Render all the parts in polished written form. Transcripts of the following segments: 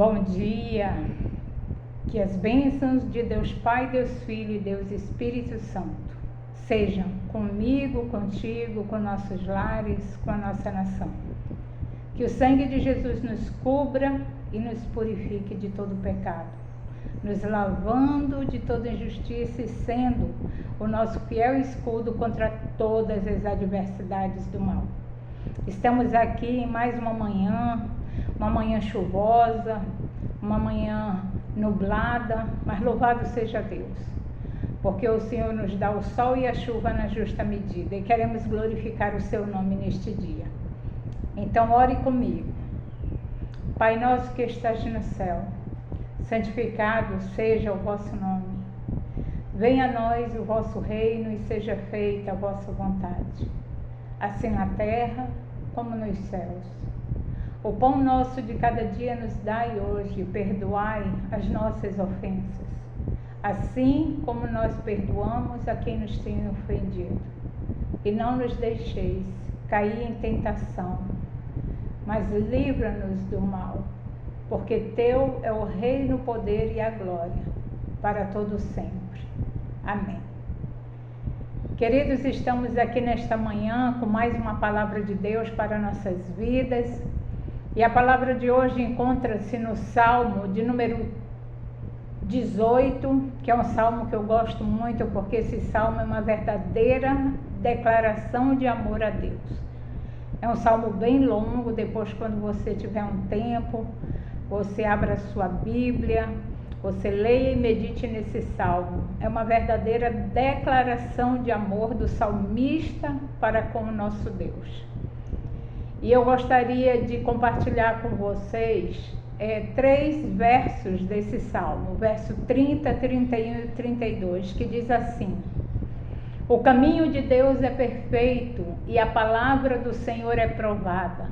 Bom dia, que as bênçãos de Deus Pai, Deus Filho e Deus Espírito Santo sejam comigo, contigo, com nossos lares, com a nossa nação. Que o sangue de Jesus nos cubra e nos purifique de todo pecado, nos lavando de toda injustiça e sendo o nosso fiel escudo contra todas as adversidades do mal. Estamos aqui em mais uma manhã chuvosa, uma manhã nublada, mas louvado seja Deus, porque o Senhor nos dá o sol e a chuva na justa medida e queremos glorificar o seu nome neste dia. Então ore comigo. Pai nosso que estás no céu, santificado seja o vosso nome. Venha a nós o vosso reino e seja feita a vossa vontade, assim na terra como nos céus. O pão nosso de cada dia nos dai hoje, perdoai as nossas ofensas, assim como nós perdoamos a quem nos tem ofendido. E não nos deixeis cair em tentação, mas livra-nos do mal, porque teu é o reino, o poder e a glória, para todo sempre. Amém. Queridos, estamos aqui nesta manhã com mais uma palavra de Deus para nossas vidas. E a palavra de hoje encontra-se no Salmo de número 18, que é um salmo que eu gosto muito, porque esse salmo é uma verdadeira declaração de amor a Deus. É um salmo bem longo. Depois, quando você tiver um tempo, você abra a sua Bíblia, você leia e medite nesse salmo. É uma verdadeira declaração de amor do salmista para com o nosso Deus. E eu gostaria de compartilhar com vocês 3 versos desse salmo, verso 30, 31 e 32, que diz assim: O caminho de Deus é perfeito e a palavra do Senhor é provada.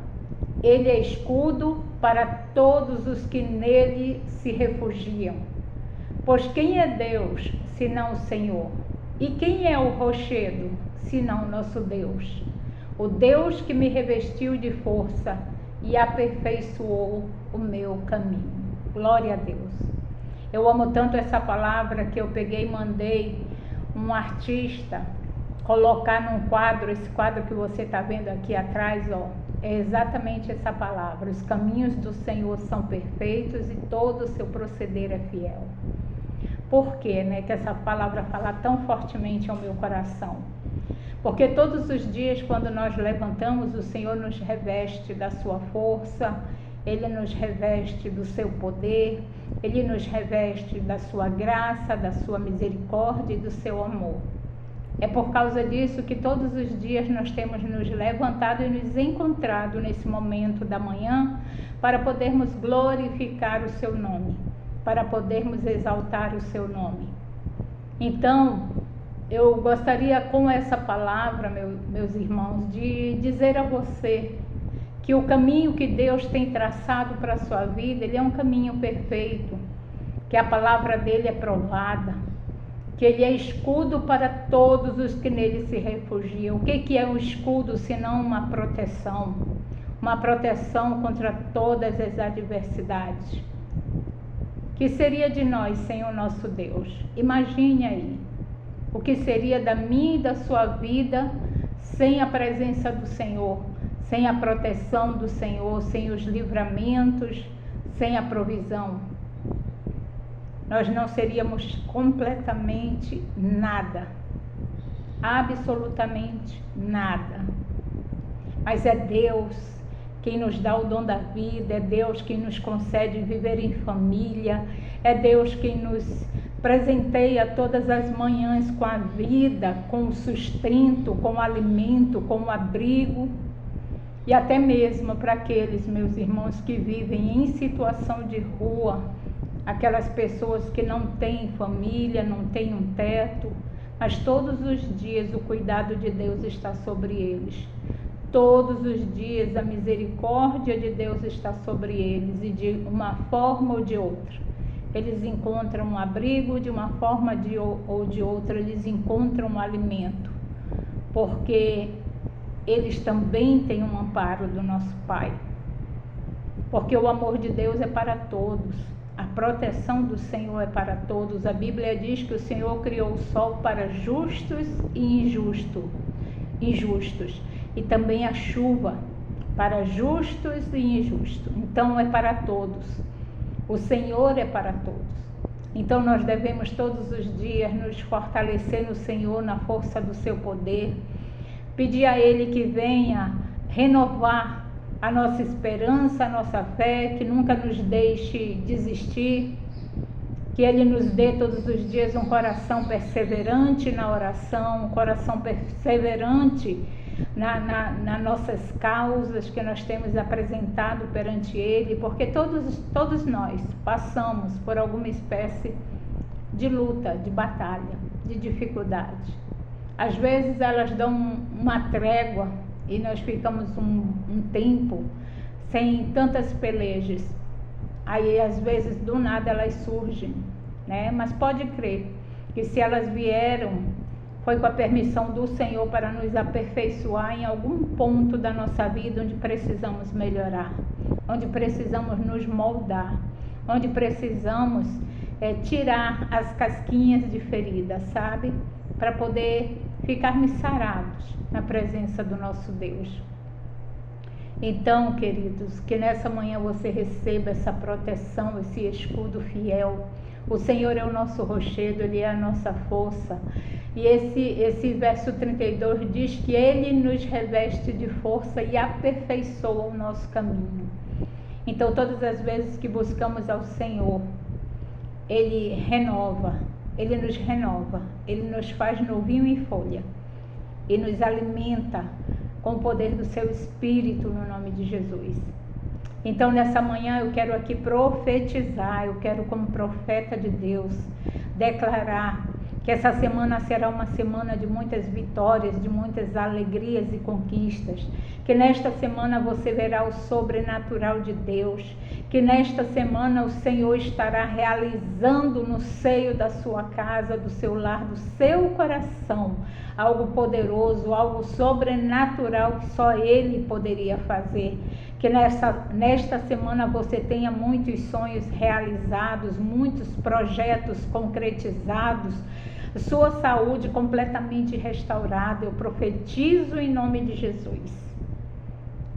Ele é escudo para todos os que nele se refugiam. Pois quem é Deus, senão o Senhor? E quem é o rochedo, senão nosso Deus? O Deus que me revestiu de força e aperfeiçoou o meu caminho. Glória a Deus. Eu amo tanto essa palavra que eu peguei e mandei um artista colocar num quadro, esse quadro que você está vendo aqui atrás, ó, é exatamente essa palavra. Os caminhos do Senhor são perfeitos e todo o seu proceder é fiel. Por quê, que essa palavra fala tão fortemente ao meu coração? Porque todos os dias, quando nós levantamos, o Senhor nos reveste da sua força, Ele nos reveste do seu poder, Ele nos reveste da sua graça, da sua misericórdia e do seu amor. É por causa disso que todos os dias nós temos nos levantado e nos encontrado nesse momento da manhã para podermos glorificar o seu nome, para podermos exaltar o seu nome. Então, eu gostaria com essa palavra, meus irmãos, de dizer a você que o caminho que Deus tem traçado para a sua vida, ele é um caminho perfeito, que a palavra dele é provada, que ele é escudo para todos os que nele se refugiam. O que é um escudo senão uma proteção contra todas as adversidades? Que seria de nós sem o nosso Deus? Imagine aí. O que seria da minha e da sua vida sem a presença do Senhor, sem a proteção do Senhor, sem os livramentos, sem a provisão? Nós não seríamos completamente nada, absolutamente nada. Mas é Deus quem nos dá o dom da vida, é Deus quem nos concede viver em família, é Deus quem nos presenteia todas as manhãs com a vida, com o sustento, com o alimento, com o abrigo. E até mesmo para aqueles, meus irmãos, que vivem em situação de rua, aquelas pessoas que não têm família, não têm um teto, mas todos os dias o cuidado de Deus está sobre eles. Todos os dias a misericórdia de Deus está sobre eles e de uma forma ou de outra eles encontram um abrigo, de uma forma ou de outra eles encontram um alimento, porque eles também têm um amparo do nosso Pai. porque o amor de Deus é para todos. A proteção do Senhor é para todos. A Bíblia diz que o Senhor criou o sol para justos e injustos, e também a chuva para justos e injustos. Então é para todos. O Senhor é para todos. Então nós devemos todos os dias nos fortalecer no Senhor, na força do seu poder, pedir a Ele que venha renovar a nossa esperança, a nossa fé, que nunca nos deixe desistir, que Ele nos dê todos os dias um coração perseverante na oração, um coração perseverante nas nossas causas que nós temos apresentado perante Ele, porque todos nós passamos por alguma espécie de luta, de batalha, de dificuldade. Às vezes elas dão uma trégua e nós ficamos um tempo sem tantas pelejas. Aí às vezes do nada elas surgem, né? Mas pode crer que se elas vieram, foi com a permissão do Senhor para nos aperfeiçoar em algum ponto da nossa vida onde precisamos melhorar, onde precisamos nos moldar, onde precisamos tirar as casquinhas de ferida, sabe? Para poder ficarmos sarados na presença do nosso Deus. Então, queridos, que nessa manhã você receba essa proteção, esse escudo fiel. O Senhor é o nosso rochedo, Ele é a nossa força. E esse verso 32 diz que Ele nos reveste de força e aperfeiçoa o nosso caminho. Então, todas as vezes que buscamos ao Senhor, Ele renova, Ele nos faz novinho em folha e nos alimenta com o poder do seu Espírito no nome de Jesus. Então nessa manhã eu quero aqui profetizar, eu quero como profeta de Deus declarar que essa semana será uma semana de muitas vitórias, de muitas alegrias e conquistas, que nesta semana você verá o sobrenatural de Deus, que nesta semana o Senhor estará realizando no seio da sua casa, do seu lar, do seu coração, algo poderoso, algo sobrenatural que só Ele poderia fazer. Que nesta semana você tenha muitos sonhos realizados, muitos projetos concretizados, sua saúde completamente restaurada. Eu profetizo em nome de Jesus.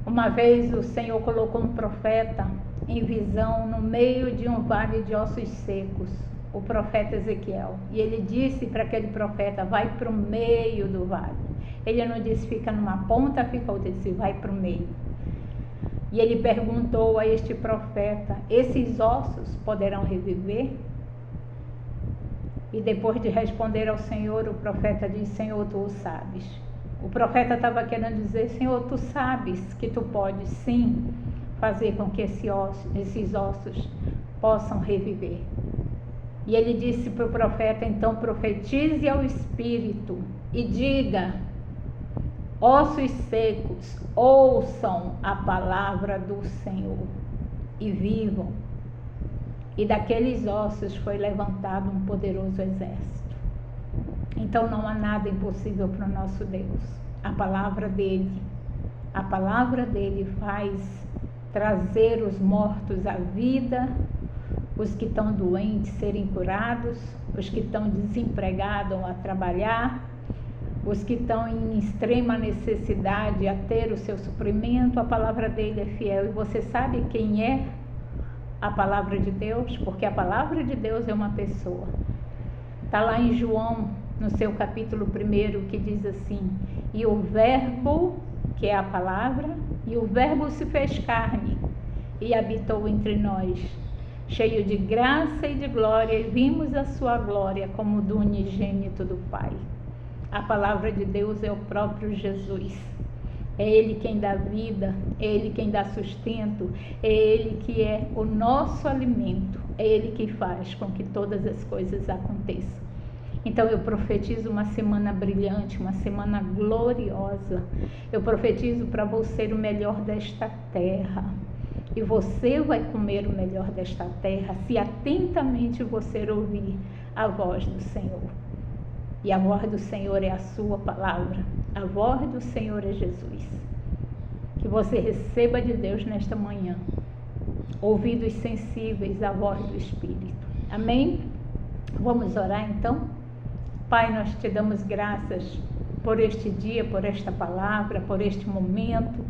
Uma vez o Senhor colocou um profeta em visão no meio de um vale de ossos secos, o profeta Ezequiel, e ele disse para aquele profeta: vai para o meio do vale. Ele não disse fica numa ponta, fica outra, ele disse vai para o meio. E ele perguntou a este profeta: esses ossos poderão reviver? E depois de responder ao Senhor, o profeta disse: Senhor, tu o sabes. O profeta estava querendo dizer: Senhor, tu sabes que tu podes sim fazer com que esses ossos possam reviver. E ele disse para o profeta: então profetize ao Espírito e diga: ossos secos, ouçam a palavra do Senhor e vivam. E daqueles ossos foi levantado um poderoso exército. Então não há nada impossível para o nosso Deus. A palavra dele faz trazer os mortos à vida, os que estão doentes serem curados, os que estão desempregados a trabalhar, os que estão em extrema necessidade a ter o seu suprimento. A palavra dele é fiel. E você sabe quem é a palavra de Deus? Porque a palavra de Deus é uma pessoa. Está lá em João, no seu capítulo 1, que diz assim: e o verbo, que é a palavra, e o verbo se fez carne e habitou entre nós, cheio de graça e de glória, e vimos a sua glória como do unigênito do Pai. A palavra de Deus é o próprio Jesus. É Ele quem dá vida, é Ele quem dá sustento, é Ele que é o nosso alimento, é Ele que faz com que todas as coisas aconteçam. Então eu profetizo uma semana brilhante, uma semana gloriosa. Eu profetizo para você o melhor desta terra. E você vai comer o melhor desta terra se atentamente você ouvir a voz do Senhor. E a voz do Senhor é a sua palavra. A voz do Senhor é Jesus. Que você receba de Deus nesta manhã ouvidos sensíveis à voz do Espírito. Amém? Vamos orar então? Pai, nós te damos graças por este dia, por esta palavra, por este momento.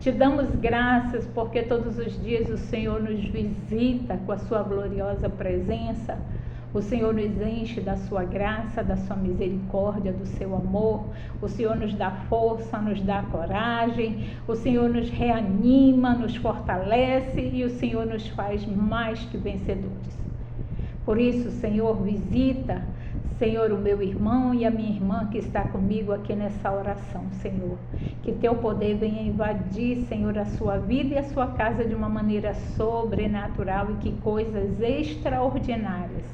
Te damos graças porque todos os dias o Senhor nos visita com a sua gloriosa presença. O Senhor nos enche da sua graça, da sua misericórdia, do seu amor. O Senhor nos dá força, nos dá coragem. O Senhor nos reanima, nos fortalece e o Senhor nos faz mais que vencedores. Por isso, Senhor, visita, Senhor, o meu irmão e a minha irmã que está comigo aqui nessa oração, Senhor. Que teu poder venha invadir, Senhor, a sua vida e a sua casa de uma maneira sobrenatural e que coisas extraordinárias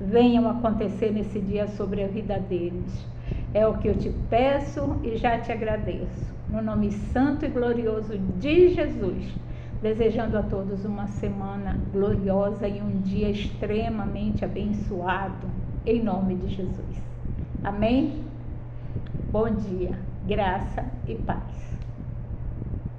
venham acontecer nesse dia sobre a vida deles. É o que eu te peço e já te agradeço. No nome santo e glorioso de Jesus, desejando a todos uma semana gloriosa e um dia extremamente abençoado, em nome de Jesus. Amém? Bom dia, graça e paz.